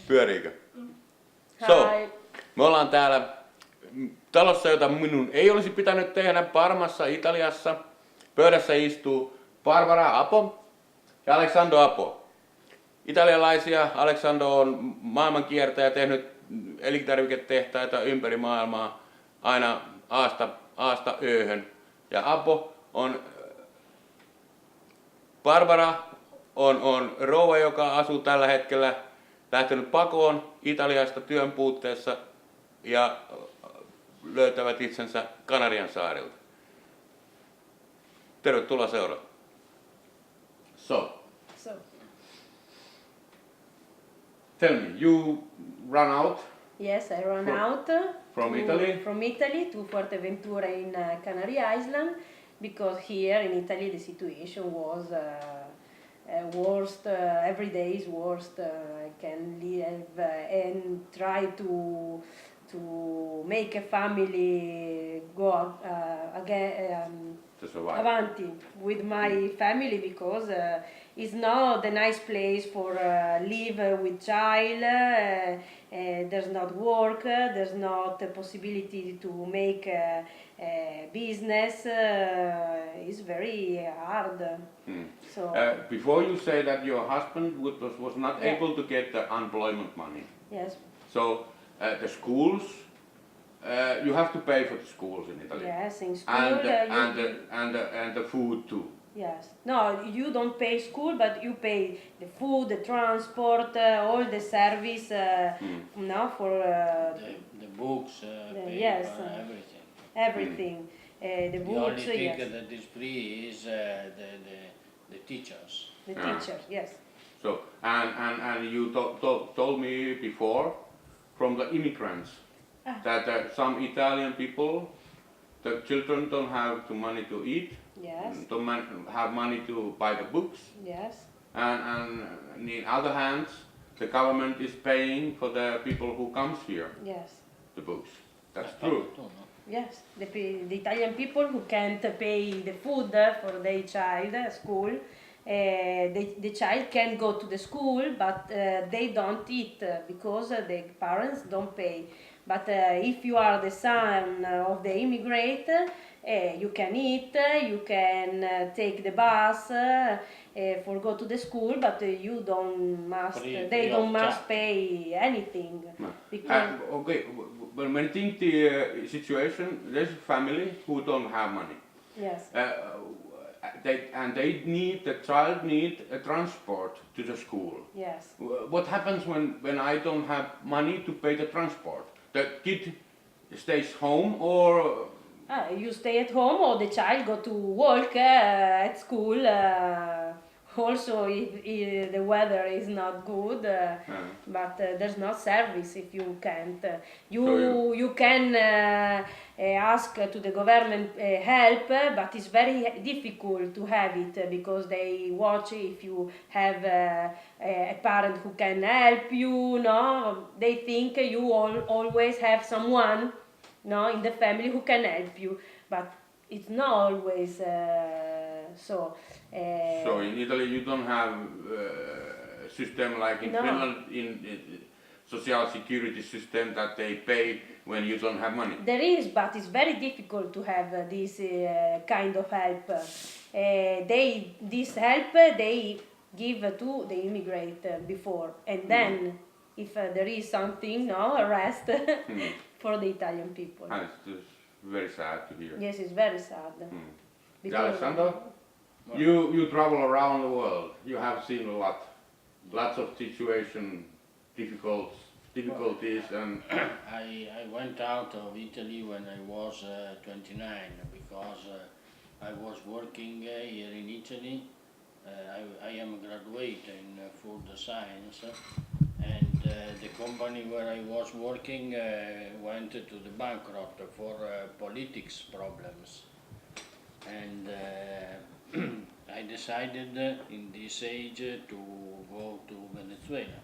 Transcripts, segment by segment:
Pyöriikö? So, me ollaan täällä talossa, jota minun ei olisi pitänyt tehdä, Parmassa, Italiassa. Pöydässä istuu Barbara Abbo ja Alessandro Abbo. Italialaisia. Alessandro on maailmankiertäjä, tehnyt elintarviketehtaita ympäri maailmaa aina Aasta Öhön. Ja Abbo on, Barbara on rouva, joka asuu tällä hetkellä, lähtenyt pakoon Italiasta työn puutteessa ja löytävät itsensä Kanarian saarilta. Tervetuloa seuraan. So, tell me, you run out? Yes, I ran out from Italy? From Italy to Fuerteventura in Canary Island, because here in Italy the situation was worst. Every day is worst. I can live and try to make a family go again. To survive. Avanti with my family, because it's not a nice place for live with child. There's not work. There's not a possibility to make business. It's very hard. So before you say that your husband was not able to get the unemployment money. Yes. So the schools. You have to pay for the schools in Italy. Yes, in school. And the food too. Yes. No, you don't pay school, but you pay the food, the transport, all the service. No, for the books, paper, yes, everything. Everything. The books. The only thing yes. that is free is the teachers. The teacher, yes. So and you told me before from the immigrants. That some Italian people, the children don't have the money to eat, yes, don't have money to buy the books, yes, and on the other hand, the government is paying for the people who comes here, yes, the books. That's true. Yes, the Italian people who can't pay the food for their child at school, the child can go to the school, but they don't eat because the parents don't pay. But if you are the son of the immigrant, you can eat, you can take the bus for go to the school, but you don't must. They don't must pay anything. No. Because Okay, but when think the situation, there's a family who don't have money. yes. The child need a transport to the school. Yes. What happens when I don't have money to pay the transport? The kid stays home or You stay at home, or the child go to work at school. Also, if the weather is not good, but there's no service if you can't. You can ask to the government help, but it's very difficult to have it because they watch if you have a parent who can help you. No, they think you always have someone, no, in the family who can help you, but it's not always so. So in Italy you don't have a system like in Finland, in social security system that they pay when you don't have money. There is, but it's very difficult to have this kind of help. This help they give to the immigrant before, and then if there is something, a rest for the Italian people. And it's very sad to hear. Yes, it's very sad. Alessandro, you travel around the world. You have seen lots of difficulties, and I went out of Italy when I was 29 because I was working here in Italy. I am a graduate in food science, and the company where I was working went to the bankrupt for politics problems, and I decided in this age to go to Venezuela,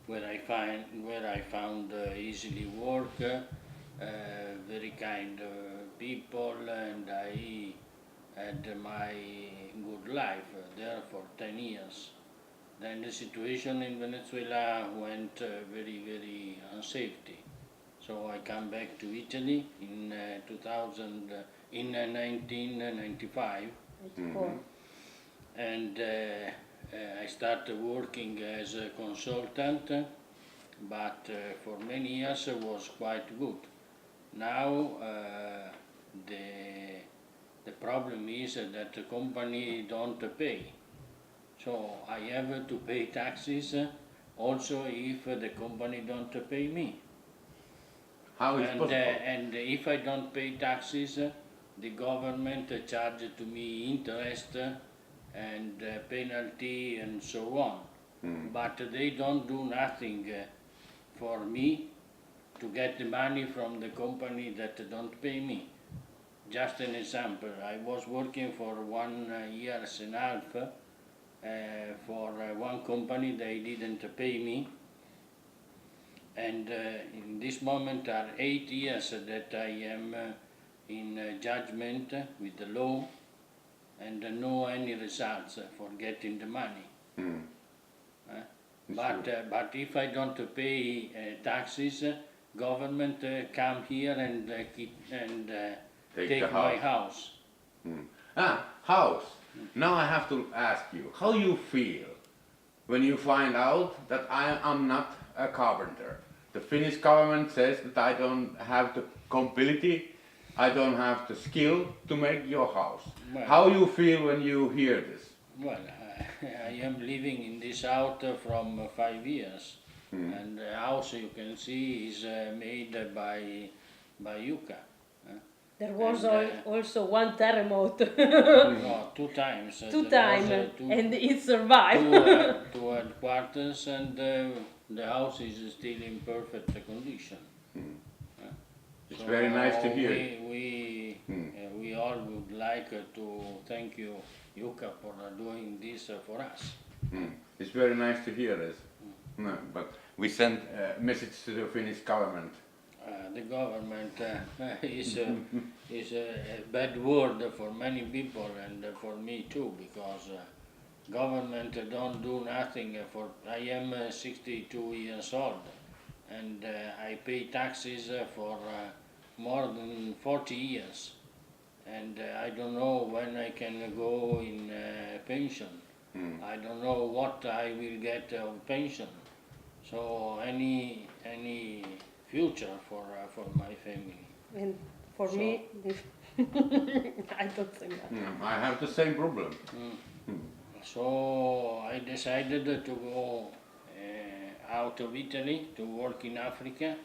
where I found easily work, very kind people, and I had my good life there for 10 years. then the situation in Venezuela went very, very unsafety. So I come back to Italy in 1995, and I started working as a consultant, but for many years it was quite good. Now the problem is that the company don't pay. So I have to pay taxes also if the company don't pay me. How is possible? And if I don't pay taxes, the government charge to me interest and penalty and so on. But they don't do nothing for me to get the money from the company that don't pay me. Just an example, I was working for 1 year and a half for one company. They didn't pay me, and in this moment are 8 years that I am in judgment with the law, and no any results for getting the money. But if I don't pay taxes, government come here and take my house. House. Now I have to ask you, how you feel when you find out that I am not a carpenter? The Finnish government says that I don't have the ability, I don't have the skill to make your house. Well, how you feel when you hear this? Well, I am living in this house from 5 years, and the house you can see is made by Yuka. There was also one terremote. No, 2 times. Two times, and it survived. Two headquarters, and the house is still in perfect condition. It's so very nice to hear. We all would like to thank you, Yuka, for doing this for us. It's very nice to hear this. No, but we send a message to the Finnish government. The government is a bad word for many people and for me too, because government don't do nothing. I am 62 years old, and I pay taxes for more than 40 years, and I don't know when I can go in pension. I don't know what I will get of pension. So any future for my family. And for me, I don't think that. I have the same problem. So I decided to go out of Italy to work in Africa,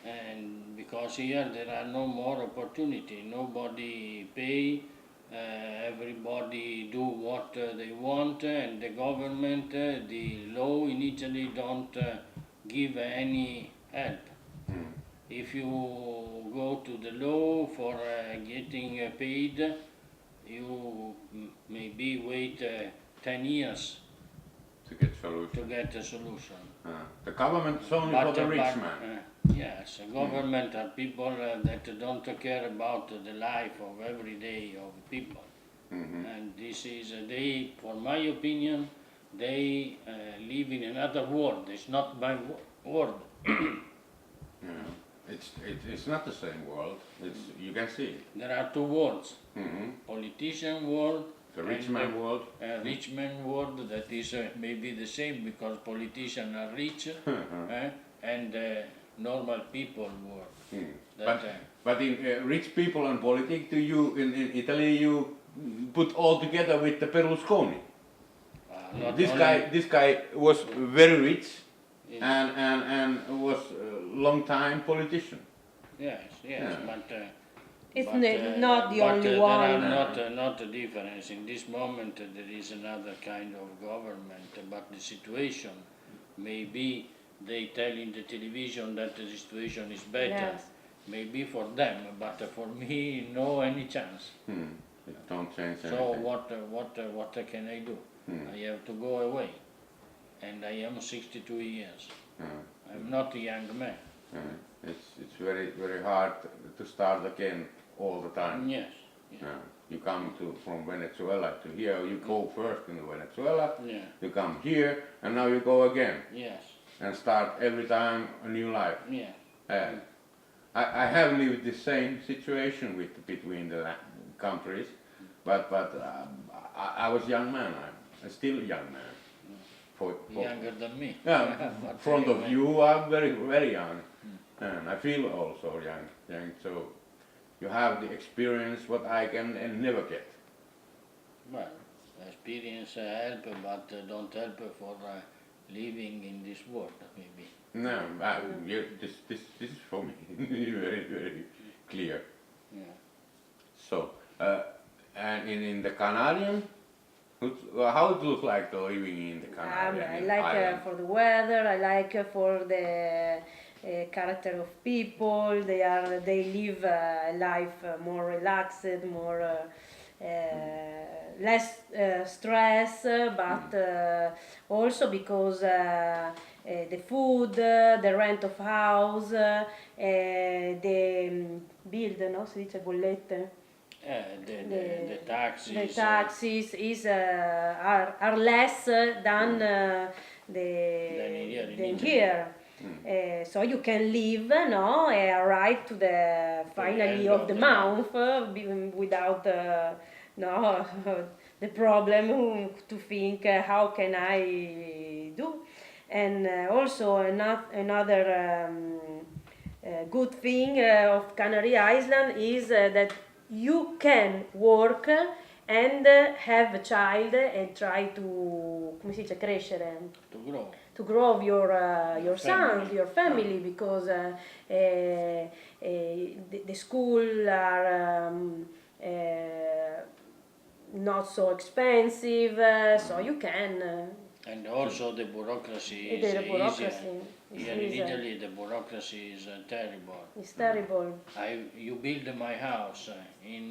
and because here there are no more opportunity, nobody pay, everybody do what they want, and the government, the law in Italy don't give any help. If you go to the law for getting paid, you maybe wait 10 years to get a solution. The government is only for the rich man. Yes, government are people that don't care about the life of every day of people. And this is, they, for my opinion, they live in another world. It's not my world. It's not the same world. You can see it. There are 2 worlds. Politician world, the rich man world. Rich man world, that is maybe the same because politicians are rich, and normal people world. But in rich people and politics, in Italy you put all together with the Berlusconi. This guy was very rich. And was a long time politician. Yes, but it's not the only one. There are not a difference. In this moment there is another kind of government, but the situation, maybe they tell in the television that the situation is better. Yes. Maybe for them, but for me, no any chance. It don't change anything. So what can I do? I have to go away. And I am 62 years. I'm not a young man. It's very, very hard to start again all the time. Yes. You come from Venezuela to here, you go first in Venezuela, Yeah. you come here, and now you go again Yes. and start every time a new life. Yeah. I have lived the same situation between the countries, but I was young man. I'm still a young man. Younger than me. Yeah, in front of you, I'm very young, and I feel also young. So you have the experience what I can and never get. Well, experience help, but don't help for living in this world, maybe. No, this is for me very clear. Yeah. So, and in the Canadian, how it looks like living in the Canadian I like island? for the weather. I like for the character of people. They live a life more relaxed, more less stress, but also because the food, the rent of house, the bill, no? Si dice bollette. The taxes. The taxes are less than than here. So you can live, no, right to the finally of the month without no the problem to think how can I do, and also another good thing of Canary Island is that you can work and have a child and try to, come si dice, crescere, To grow. to grow your sons, family. your family, because the school are not so expensive, so you can. And also the bureaucracy is The bureaucracy easier. is Here in easier. Italy the bureaucracy is terrible. It's terrible. You build my house in